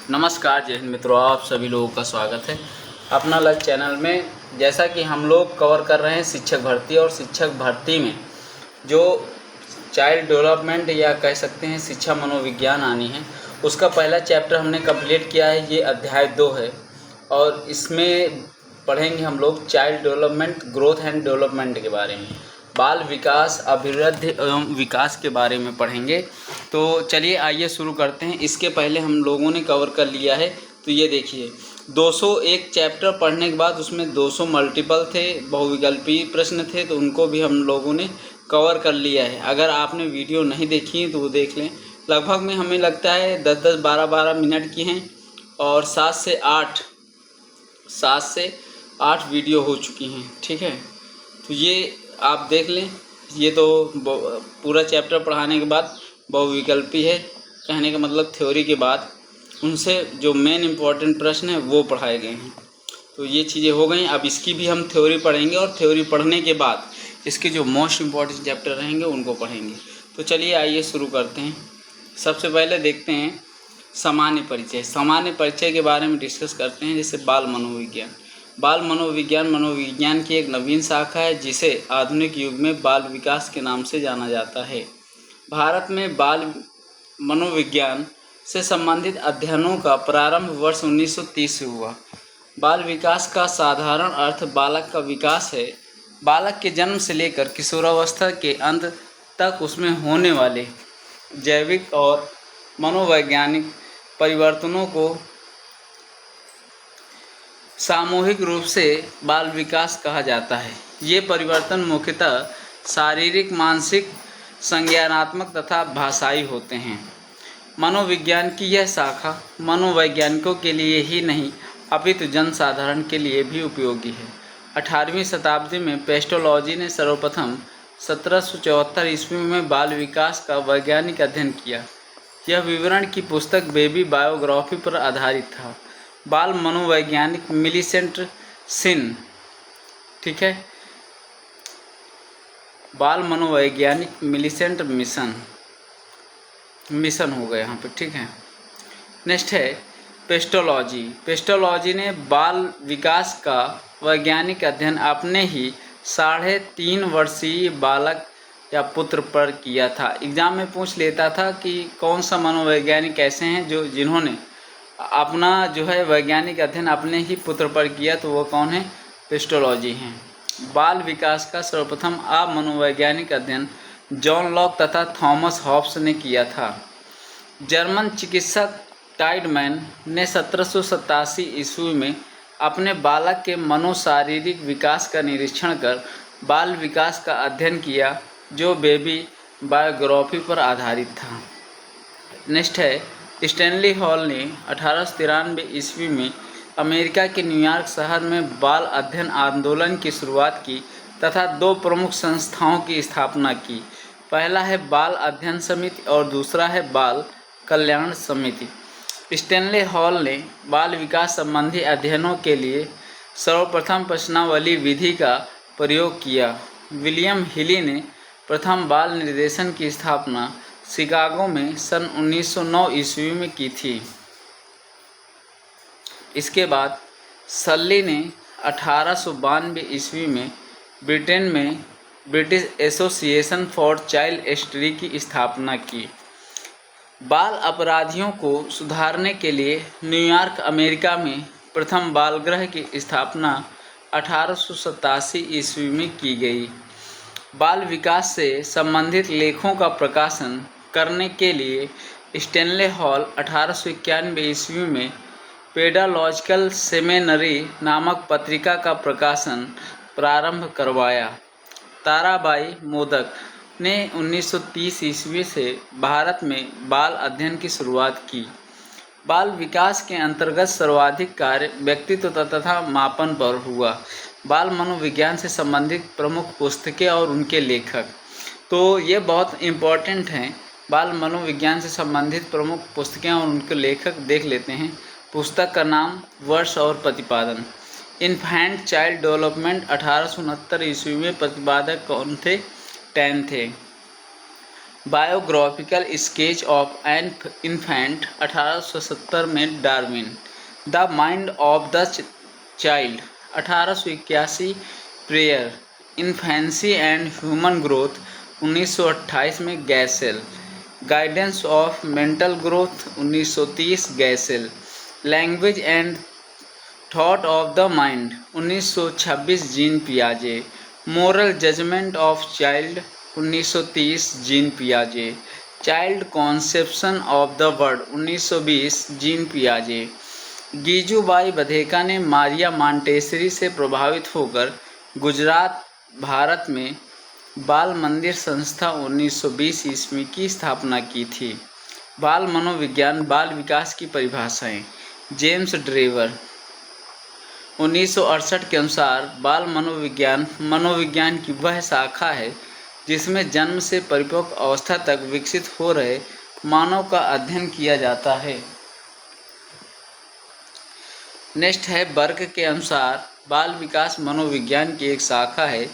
नमस्कार, जय हिंद मित्रों, आप सभी लोगों का स्वागत है अपना अलग चैनल में। जैसा कि हम लोग कवर कर रहे हैं शिक्षक भर्ती, और शिक्षक भर्ती में जो चाइल्ड डेवलपमेंट या कह सकते हैं शिक्षा मनोविज्ञान आनी है, उसका पहला चैप्टर हमने कंप्लीट किया है। ये अध्याय 2 है और इसमें पढ़ेंगे हम लोग child development, growth and development के बारे में, बाल विकास, अभिवृद्धि एवं विकास के बारे में पढ़ेंगे। तो चलिए आइए शुरू करते हैं। इसके पहले हम लोगों ने कवर कर लिया है, तो ये देखिए 201 चैप्टर पढ़ने के बाद उसमें 200 मल्टीपल थे, बहुविकल्पीय प्रश्न थे, तो उनको भी हम लोगों ने कवर कर लिया है। अगर आपने वीडियो नहीं देखी है तो वो देख लें। लगभग में हमें लगता है 10-10, 12-12 मिनट की हैं और 7 से 8 वीडियो हो चुकी हैं। ठीक है, तो ये आप देख लें। ये तो पूरा चैप्टर पढ़ाने के बाद बहुविकल्पी है, कहने का मतलब थ्योरी के बाद उनसे जो मेन इम्पॉर्टेंट प्रश्न है वो पढ़ाए गए हैं। तो ये चीज़ें हो गई। अब इसकी भी हम थ्योरी पढ़ेंगे और थ्योरी पढ़ने के बाद इसके जो मोस्ट इम्पॉर्टेंट चैप्टर रहेंगे उनको पढ़ेंगे। तो चलिए आइए शुरू करते हैं। सबसे पहले देखते हैं सामान्य परिचय। सामान्य परिचय के बारे में डिस्कस करते हैं। जैसे बाल मनोविज्ञान। बाल मनोविज्ञान मनोविज्ञान की एक नवीन शाखा है जिसे आधुनिक युग में बाल विकास के नाम से जाना जाता है। भारत में बाल मनोविज्ञान से संबंधित अध्ययनों का प्रारंभ वर्ष 1930 से हुआ। बाल विकास का साधारण अर्थ बालक का विकास है। बालक के जन्म से लेकर किशोरावस्था के अंत तक उसमें होने वाले जैविक और मनोवैज्ञानिक परिवर्तनों को सामूहिक रूप से बाल विकास कहा जाता है। ये परिवर्तन मुख्यतः शारीरिक, मानसिक, संज्ञानात्मक तथा भाषाई होते हैं। मनोविज्ञान की यह शाखा मनोवैज्ञानिकों के लिए ही नहीं अपितु जनसाधारण के लिए भी उपयोगी है। 18वीं शताब्दी में पेस्टोलॉजी ने सर्वप्रथम 1774 ईस्वी में बाल विकास का वैज्ञानिक अध्ययन किया। यह विवरण की पुस्तक बेबी बायोग्राफी पर आधारित था। बाल मनोवैज्ञानिक मिलिसेंट सिन, ठीक है, बाल मनोवैज्ञानिक मिलिसेंट मिशन हो गया यहाँ पे। ठीक है, नेक्स्ट है पेस्टोलॉजी। पेस्टोलॉजी ने बाल विकास का वैज्ञानिक अध्ययन अपने ही 3.5 वर्षीय बालक या पुत्र पर किया था। एग्जाम में पूछ लेता था कि कौन सा मनोवैज्ञानिक ऐसे हैं जिन्होंने अपना जो है वैज्ञानिक अध्ययन अपने ही पुत्र पर किया, तो वो कौन है? पेस्टोलॉजी हैं। बाल विकास का सर्वप्रथम मनोवैज्ञानिक अध्ययन जॉन लॉक तथा थॉमस हॉब्स ने किया था। जर्मन चिकित्सक टाइडमैन ने 1787 ईस्वी में अपने बालक के मनोशारीरिक विकास का निरीक्षण कर बाल विकास का अध्ययन किया, जो बेबी बायोग्राफी पर आधारित था। नेक्स्ट है स्टैनली हॉल ने 1893 ईस्वी में अमेरिका के न्यूयॉर्क शहर में बाल अध्ययन आंदोलन की शुरुआत की तथा 2 प्रमुख संस्थाओं की स्थापना की। पहला है बाल अध्ययन समिति और दूसरा है बाल कल्याण समिति। स्टैनली हॉल ने बाल विकास संबंधी अध्ययनों के लिए सर्वप्रथम प्रश्नावली विधि का प्रयोग किया। विलियम हिली ने प्रथम बाल निर्देशन की स्थापना शिकागो में सन 1909 ईस्वी में की थी। इसके बाद सल्ली ने 1892 ईस्वी में ब्रिटेन में British association for child study की स्थापना की। बाल अपराधियों को सुधारने के लिए न्यूयॉर्क, अमेरिका में प्रथम बाल गृह की स्थापना 1887 ईस्वी में की गई। बाल विकास से संबंधित लेखों का प्रकाशन करने के लिए स्टैनली हॉल 1891 ईस्वी में पेडालॉजिकल सेमिनरी नामक पत्रिका का प्रकाशन प्रारंभ करवाया। ताराबाई मोदक ने 1930 ईस्वी से भारत में बाल अध्ययन की शुरुआत की। बाल विकास के अंतर्गत सर्वाधिक कार्य व्यक्तित्व तथा मापन पर हुआ। बाल मनोविज्ञान से संबंधित प्रमुख पुस्तकें और उनके लेखक, तो ये बहुत इम्पॉर्टेंट हैं। बाल मनोविज्ञान से संबंधित प्रमुख पुस्तकें और उनके लेखक देख लेते हैं। पुस्तक का नाम, वर्ष और प्रतिपादन। इन्फेंट चाइल्ड डेवलपमेंट 1869 ईस्वी में प्रतिपादक कौन थे? 10 थे। Biographical sketch of an infant 1870 में Darwin. The mind of the child 1881। Preyer, infancy and human growth 1928 में Gesell. Guidance of mental growth 1930 Gesell. Language and thought of the mind 1926 Jean पियाजे। Moral judgement of child 1930 Jean पियाजे। Child conception of the word 1920 Jean पियाजे। गीजूबाई बधेका ने Maria Montessori से प्रभावित होकर गुजरात, भारत में बाल मंदिर संस्था 1920 ईस्वी की स्थापना की थी। बाल मनोविज्ञान, बाल विकास की परिभाषाएं। जेम्स ड्रेवर 1968 के अनुसार बाल मनोविज्ञान मनोविज्ञान की वह शाखा है जिसमें जन्म से परिपक्व अवस्था तक विकसित हो रहे मानव का अध्ययन किया जाता है। नेक्स्ट है, बर्क के अनुसार बाल विकास मनोविज्ञान की एक शाखा है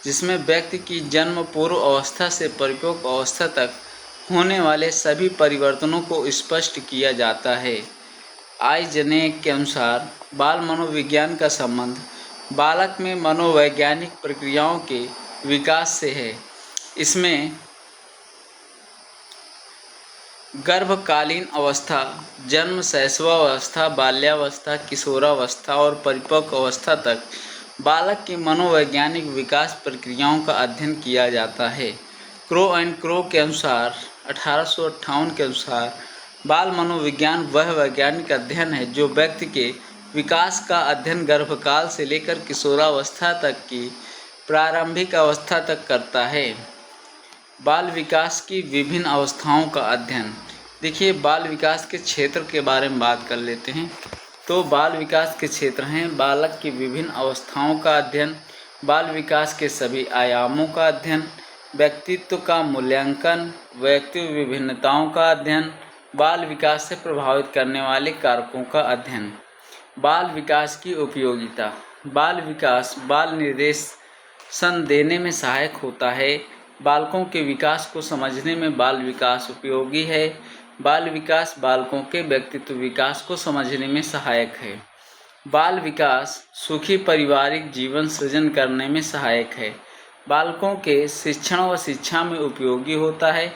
जिसमें व्यक्ति की जन्म पूर्व अवस्था से परिपक्व अवस्था तक होने वाले सभी परिवर्तनों को स्पष्ट किया जाता है। आइजनेक के अनुसार बाल मनोविज्ञान का संबंध बालक में मनोवैज्ञानिक प्रक्रियाओं के विकास से है। इसमें गर्भकालीन अवस्था, जन्म, शैशवावस्था, बाल्यावस्था, किशोरावस्था और परिपक्व अवस्था तक बालक की मनोवैज्ञानिक विकास प्रक्रियाओं का अध्ययन किया जाता है। क्रो एंड क्रो के अनुसार 1858 के अनुसार बाल मनोविज्ञान वह वैज्ञानिक अध्ययन है जो व्यक्ति के विकास का अध्ययन गर्भकाल से लेकर किशोरावस्था तक की प्रारंभिक अवस्था तक करता है। बाल विकास की विभिन्न अवस्थाओं का अध्ययन। देखिए, बाल विकास के क्षेत्र के बारे में बात कर लेते हैं। तो बाल विकास के क्षेत्र हैं बालक की विभिन्न अवस्थाओं का अध्ययन, बाल विकास के सभी आयामों का अध्ययन, व्यक्तित्व का मूल्यांकन, व्यक्तित्व विभिन्नताओं का अध्ययन, बाल विकास से प्रभावित करने वाले कारकों का अध्ययन। बाल विकास की उपयोगिता। बाल विकास बाल निर्देशन देने में सहायक होता है। बालकों के विकास को समझने में बाल विकास उपयोगी है। बाल विकास बालकों के व्यक्तित्व विकास को समझने में सहायक है। बाल विकास सुखी पारिवारिक जीवन सृजन करने में सहायक है। बालकों के शिक्षण व शिक्षा में उपयोगी होता है।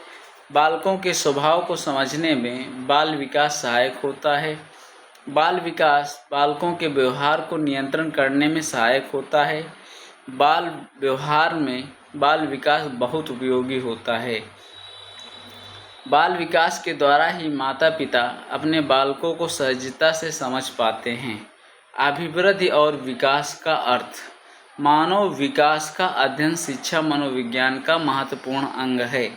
बालकों के स्वभाव को समझने में बाल विकास सहायक होता है। बाल विकास बालकों के व्यवहार को नियंत्रण करने में सहायक होता है। बाल व्यवहार में बाल विकास बहुत उपयोगी होता है। बाल विकास के द्वारा ही माता पिता अपने बालकों को सहजता से समझ पाते हैं। अभिवृद्धि और विकास का अर्थ। मानव विकास का अध्ययन शिक्षा मनोविज्ञान का महत्वपूर्ण अंग है।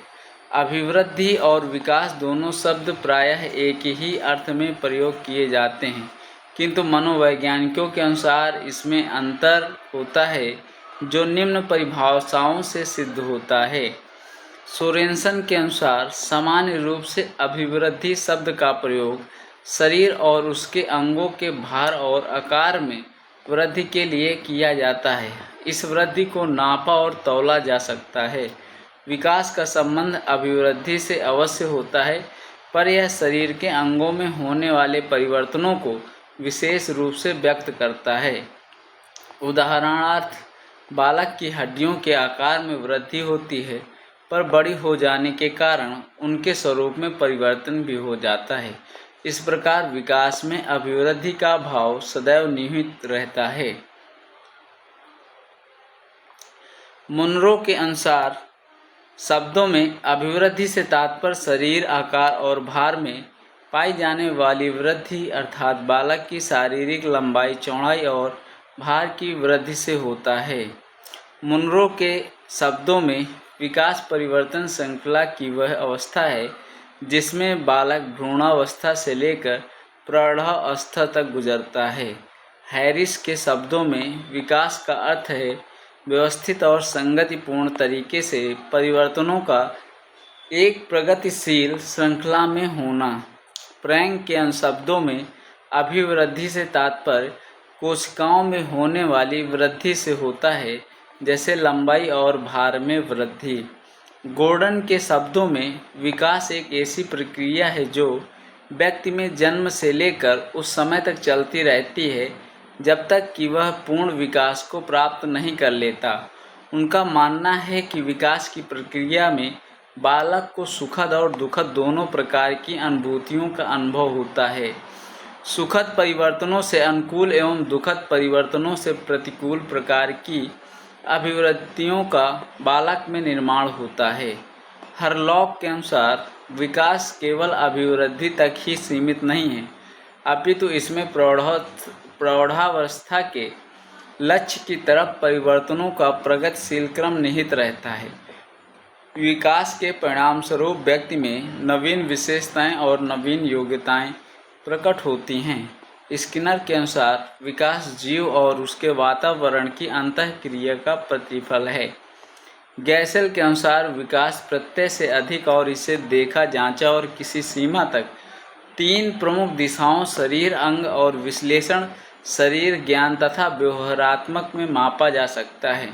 अभिवृद्धि और विकास दोनों शब्द प्रायः एक ही अर्थ में प्रयोग किए जाते हैं, किंतु मनोवैज्ञानिकों के अनुसार इसमें अंतर होता है जो निम्न परिभाषाओं से सिद्ध होता है। सोरेनसन के अनुसार सामान्य रूप से अभिवृद्धि शब्द का प्रयोग शरीर और उसके अंगों के भार और आकार में वृद्धि के लिए किया जाता है। इस वृद्धि को नापा और तौला जा सकता है। विकास का संबंध अभिवृद्धि से अवश्य होता है, पर यह शरीर के अंगों में होने वाले परिवर्तनों को विशेष रूप से व्यक्त करता है। उदाहरणार्थ, बालक की हड्डियों के आकार में वृद्धि होती है, पर बड़ी हो जाने के कारण उनके स्वरूप में परिवर्तन भी हो जाता है। इस प्रकार विकास में अभिवृद्धि का भाव सदैव निहित रहता है। मुनरो के अनुसार शब्दों में अभिवृद्धि से तात्पर्य शरीर आकार और भार में पाई जाने वाली वृद्धि अर्थात बालक की शारीरिक लंबाई, चौड़ाई और भार की वृद्धि से होता है। मुनरो के शब्दों में विकास परिवर्तन श्रृंखला की वह अवस्था है जिसमें बालक भ्रूणावस्था से लेकर प्रौढ़ावस्था तक गुजरता है। हैरिस के शब्दों में विकास का अर्थ है व्यवस्थित और संगतिपूर्ण तरीके से परिवर्तनों का एक प्रगतिशील श्रृंखला में होना। प्रैंक के शब्दों में अभिवृद्धि से तात्पर्य कोशिकाओं में होने वाली वृद्धि से होता है, जैसे लंबाई और भार में वृद्धि। गॉर्डन के शब्दों में विकास एक ऐसी प्रक्रिया है जो व्यक्ति में जन्म से लेकर उस समय तक चलती रहती है जब तक कि वह पूर्ण विकास को प्राप्त नहीं कर लेता। उनका मानना है कि विकास की प्रक्रिया में बालक को सुखद और दुखद दोनों प्रकार की अनुभूतियों का अनुभव होता है। सुखद परिवर्तनों से अनुकूल एवं दुखद परिवर्तनों से प्रतिकूल प्रकार की अभिवृत्तियों का बालक में निर्माण होता है। हरलॉक के अनुसार विकास केवल अभिवृद्धि तक ही सीमित नहीं है, अपितु इसमें प्रौढ़ावस्था के लक्ष्य की तरफ परिवर्तनों का प्रगतिशील क्रम निहित रहता है। विकास के परिणामस्वरूप व्यक्ति में नवीन विशेषताएं और नवीन योग्यताएं प्रकट होती हैं। स्किनर के अनुसार विकास जीव और उसके वातावरण की अंतःक्रिया का प्रतिफल है। गैसेल के अनुसार विकास प्रत्यय से अधिक और इसे देखा, जांचा और किसी सीमा तक 3 प्रमुख दिशाओं शरीर, अंग और विश्लेषण शरीर, ज्ञान तथा व्यवहारात्मक में मापा जा सकता है।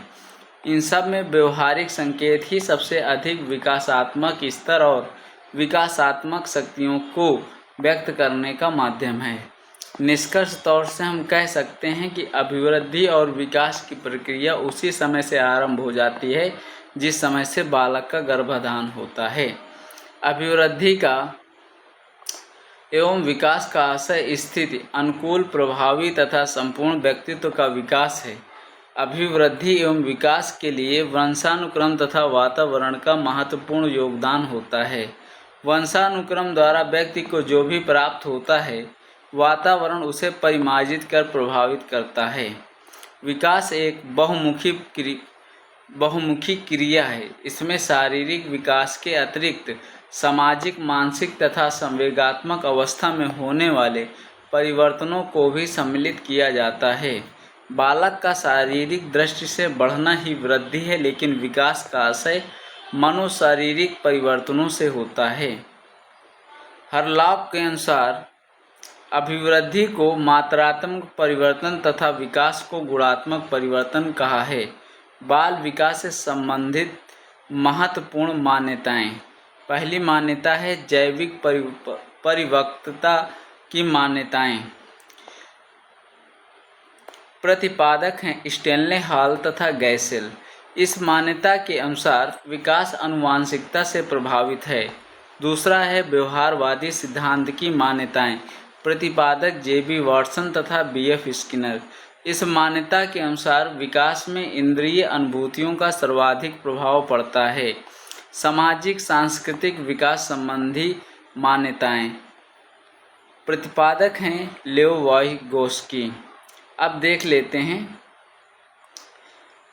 इन सब में व्यवहारिक संकेत ही सबसे अधिक विकासात्मक स्तर और विकासात्मक शक्तियों को व्यक्त करने का माध्यम है। निष्कर्ष तौर से हम कह सकते हैं कि अभिवृद्धि और विकास की प्रक्रिया उसी समय से आरंभ हो जाती है जिस समय से बालक का गर्भाधान होता है। अभिवृद्धि का एवं विकास का आशय स्थिति, अनुकूल, प्रभावी तथा संपूर्ण व्यक्तित्व का विकास है। अभिवृद्धि एवं विकास के लिए वंशानुक्रम तथा वातावरण का महत्वपूर्ण योगदान होता है। वंशानुक्रम द्वारा व्यक्ति को जो भी प्राप्त होता है, वातावरण उसे परिमार्जित कर प्रभावित करता है। विकास एक बहुमुखी क्रिया है। इसमें शारीरिक विकास के अतिरिक्त सामाजिक, मानसिक तथा संवेगात्मक अवस्था में होने वाले परिवर्तनों को भी सम्मिलित किया जाता है। बालक का शारीरिक दृष्टि से बढ़ना ही वृद्धि है, लेकिन विकास का आशय मनोशारीरिक परिवर्तनों से होता है। हरलॉक के अनुसार अभिवृद्धि को मात्रात्मक परिवर्तन तथा विकास को गुणात्मक परिवर्तन कहा है। बाल विकास से संबंधित महत्वपूर्ण मान्यताएं। पहली मान्यता है जैविक परिपक्वता की मान्यताएं। प्रतिपादक हैं स्टैनले हॉल तथा गैसेल। इस मान्यता के अनुसार विकास आनुवंशिकता से प्रभावित है। दूसरा है व्यवहारवादी सिद्धांत की मान्यताएं। प्रतिपादक जेबी वाटसन तथा बीएफ स्किनर। इस मान्यता के अनुसार विकास में इंद्रिय अनुभूतियों का सर्वाधिक प्रभाव पड़ता है। सामाजिक सांस्कृतिक विकास संबंधी मान्यताएं। प्रतिपादक हैं लेओ वाइगोस्की। अब देख लेते हैं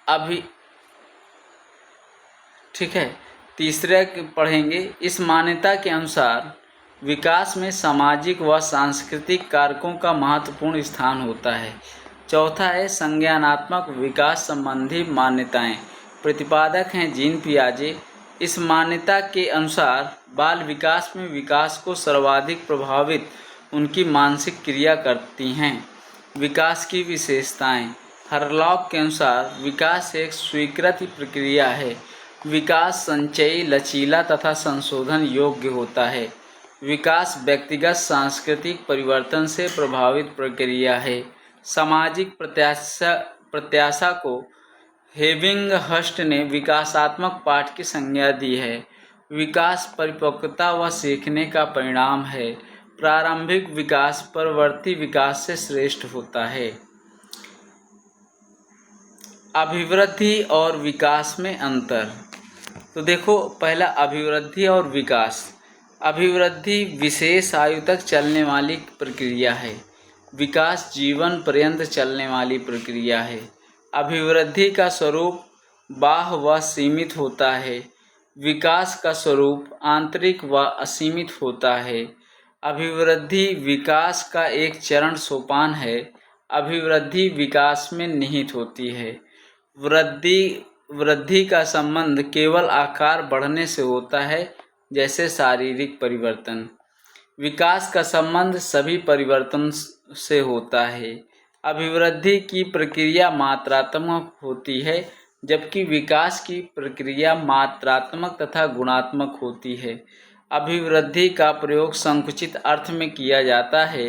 अभी, ठीक है, तीसरे पढ़ेंगे। इस मान्यता के अनुसार विकास में सामाजिक व सांस्कृतिक कारकों का महत्वपूर्ण स्थान होता है। चौथा है संज्ञानात्मक विकास संबंधी मान्यताएं। प्रतिपादक हैं जीन पियाजे। इस मान्यता के अनुसार बाल विकास में विकास को सर्वाधिक प्रभावित उनकी मानसिक क्रिया करती हैं। विकास की विशेषताएं। हरलॉक के अनुसार विकास एक स्वीकृत प्रक्रिया है। विकास संचयी, लचीला तथा संशोधन योग्य होता है। विकास व्यक्तिगत सांस्कृतिक परिवर्तन से प्रभावित प्रक्रिया है। सामाजिक प्रत्याशा को हेविंगहर्स्ट ने विकासात्मक पाठ की संज्ञा दी है। विकास परिपक्वता व सीखने का परिणाम है। प्रारंभिक विकास परवर्ती विकास से श्रेष्ठ होता है। अभिवृद्धि और विकास में अंतर। तो देखो, पहला अभिवृद्धि और विकास। अभिवृद्धि विशेष आयु तक चलने वाली प्रक्रिया है। विकास जीवन पर्यंत चलने वाली प्रक्रिया है। अभिवृद्धि का स्वरूप बाह्य व सीमित होता है। विकास का स्वरूप आंतरिक व असीमित होता है। अभिवृद्धि विकास का एक चरण सोपान है। अभिवृद्धि विकास में निहित होती है। वृद्धि का संबंध केवल आकार बढ़ने से होता है, जैसे शारीरिक परिवर्तन। विकास का संबंध सभी परिवर्तन से होता है। अभिवृद्धि की प्रक्रिया मात्रात्मक होती है, जबकि विकास की प्रक्रिया मात्रात्मक तथा गुणात्मक होती है। अभिवृद्धि का प्रयोग संकुचित अर्थ में किया जाता है।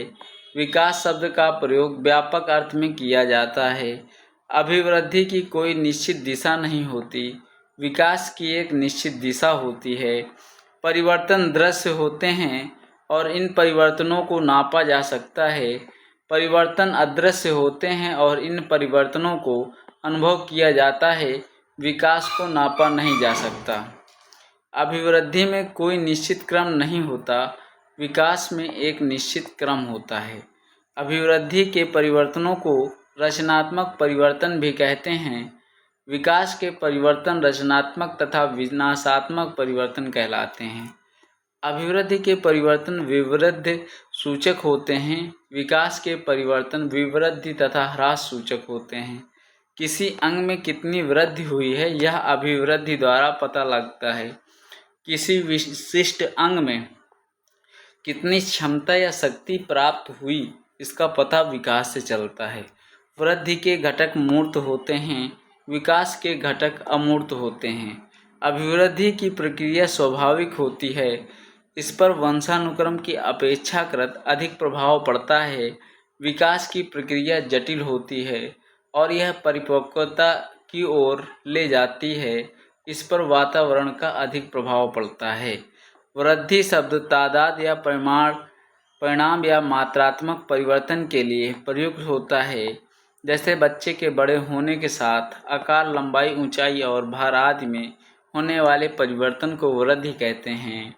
विकास शब्द का प्रयोग व्यापक अर्थ में किया जाता है। अभिवृद्धि की कोई निश्चित दिशा नहीं होती, विकास की एक निश्चित दिशा होती है। परिवर्तन दृश्य होते हैं और इन परिवर्तनों को नापा जा सकता है। परिवर्तन अदृश्य होते हैं और इन परिवर्तनों को अनुभव किया जाता है। विकास को नापा नहीं जा सकता। अभिवृद्धि में कोई निश्चित क्रम नहीं होता, विकास में एक निश्चित क्रम होता है। अभिवृद्धि के परिवर्तनों को रचनात्मक परिवर्तन भी कहते हैं। विकास के परिवर्तन रचनात्मक तथा विनाशात्मक परिवर्तन कहलाते हैं। अभिवृद्धि के परिवर्तन विवृद्धि सूचक होते हैं। विकास के परिवर्तन विवृद्धि तथा ह्रास सूचक होते हैं। किसी अंग में कितनी वृद्धि हुई है यह अभिवृद्धि द्वारा पता लगता है। किसी विशिष्ट अंग में कितनी क्षमता या शक्ति प्राप्त हुई इसका पता विकास से चलता है। वृद्धि के घटक मूर्त होते हैं, विकास के घटक अमूर्त होते हैं। अभिवृद्धि की प्रक्रिया स्वाभाविक होती है, इस पर वंशानुक्रम की अपेक्षाकृत अधिक प्रभाव पड़ता है। विकास की प्रक्रिया जटिल होती है और यह परिपक्वता की ओर ले जाती है, इस पर वातावरण का अधिक प्रभाव पड़ता है। वृद्धि शब्द तादाद या परिणाम या मात्रात्मक परिवर्तन के लिए प्रयुक्त होता है, जैसे बच्चे के बड़े होने के साथ आकार, लंबाई, ऊंचाई और भार आदि में होने वाले परिवर्तन को वृद्धि कहते हैं।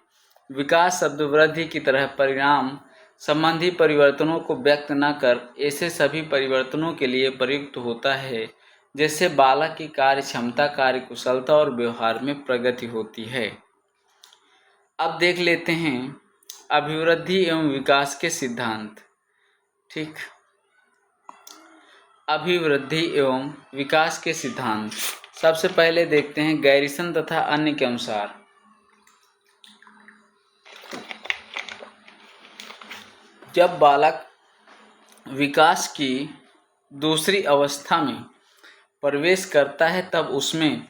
विकास शब्द वृद्धि की तरह परिणाम संबंधी परिवर्तनों को व्यक्त न कर ऐसे सभी परिवर्तनों के लिए प्रयुक्त होता है जैसे बालक की कार्य क्षमता, कार्य कुशलता और व्यवहार में प्रगति होती है। अब देख लेते हैं अभिवृद्धि एवं विकास के सिद्धांत। ठीक, अभिवृद्धि एवं विकास के सिद्धांत। सबसे पहले देखते हैं गैरिसन तथा अन्य के अनुसार जब बालक विकास की दूसरी अवस्था में प्रवेश करता है तब उसमें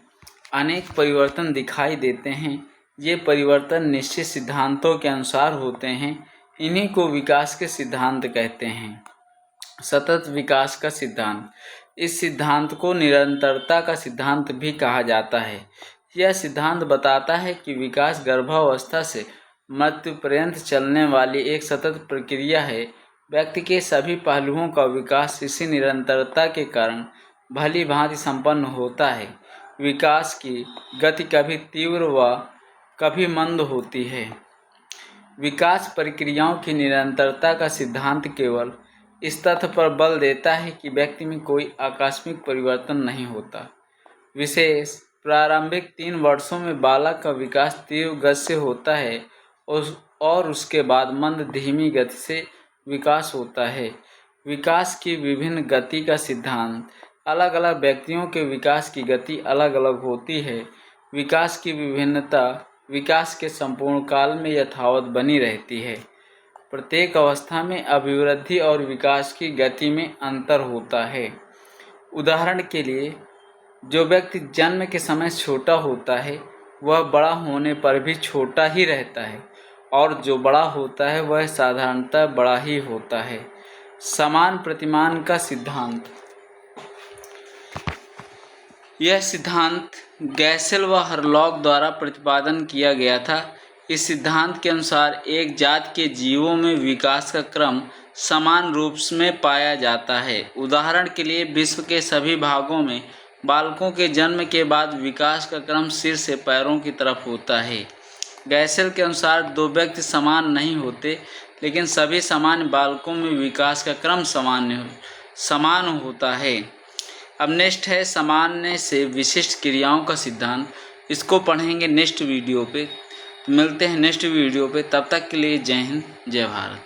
अनेक परिवर्तन दिखाई देते हैं। ये परिवर्तन निश्चित सिद्धांतों के अनुसार होते हैं। इन्हीं को विकास के सिद्धांत कहते हैं। सतत विकास का सिद्धांत। इस सिद्धांत को निरंतरता का सिद्धांत भी कहा जाता है। यह सिद्धांत बताता है कि विकास गर्भावस्था से मृत्यु पर्यंत चलने वाली एक सतत प्रक्रिया है। व्यक्ति के सभी पहलुओं का विकास इसी निरंतरता के कारण भली भांति संपन्न होता है। विकास की गति कभी तीव्र व कभी मंद होती है। विकास प्रक्रियाओं की निरंतरता का सिद्धांत केवल इस तथ्य पर बल देता है कि व्यक्ति में कोई आकस्मिक परिवर्तन नहीं होता। विशेष प्रारंभिक 3 वर्षों में बालक का विकास तीव्र गति से होता है और उसके बाद मंद धीमी गति से विकास होता है। विकास की विभिन्न गति का सिद्धांत। अलग अलग व्यक्तियों के विकास की गति अलग अलग होती है। विकास की विभिन्नता विकास के संपूर्ण काल में यथावत बनी रहती है। प्रत्येक अवस्था में अभिवृद्धि और विकास की गति में अंतर होता है। उदाहरण के लिए, जो व्यक्ति जन्म के समय छोटा होता है वह बड़ा होने पर भी छोटा ही रहता है और जो बड़ा होता है वह साधारणतः बड़ा ही होता है। समान प्रतिमान का सिद्धांत। यह सिद्धांत गैसेल व हरलॉग द्वारा प्रतिपादन किया गया था। इस सिद्धांत के अनुसार एक जात के जीवों में विकास का क्रम समान रूप में पाया जाता है। उदाहरण के लिए, विश्व के सभी भागों में बालकों के जन्म के बाद विकास का क्रम सिर से पैरों की तरफ होता है। गैसेल के अनुसार 2 व्यक्ति समान नहीं होते, लेकिन सभी सामान्य बालकों में विकास का क्रम समान होता है। अब नेक्स्ट है सामान्य से विशिष्ट क्रियाओं का सिद्धांत। इसको पढ़ेंगे नेक्स्ट वीडियो पे। मिलते हैं नेक्स्ट वीडियो पे, तब तक के लिए जय हिंद, जय भारत।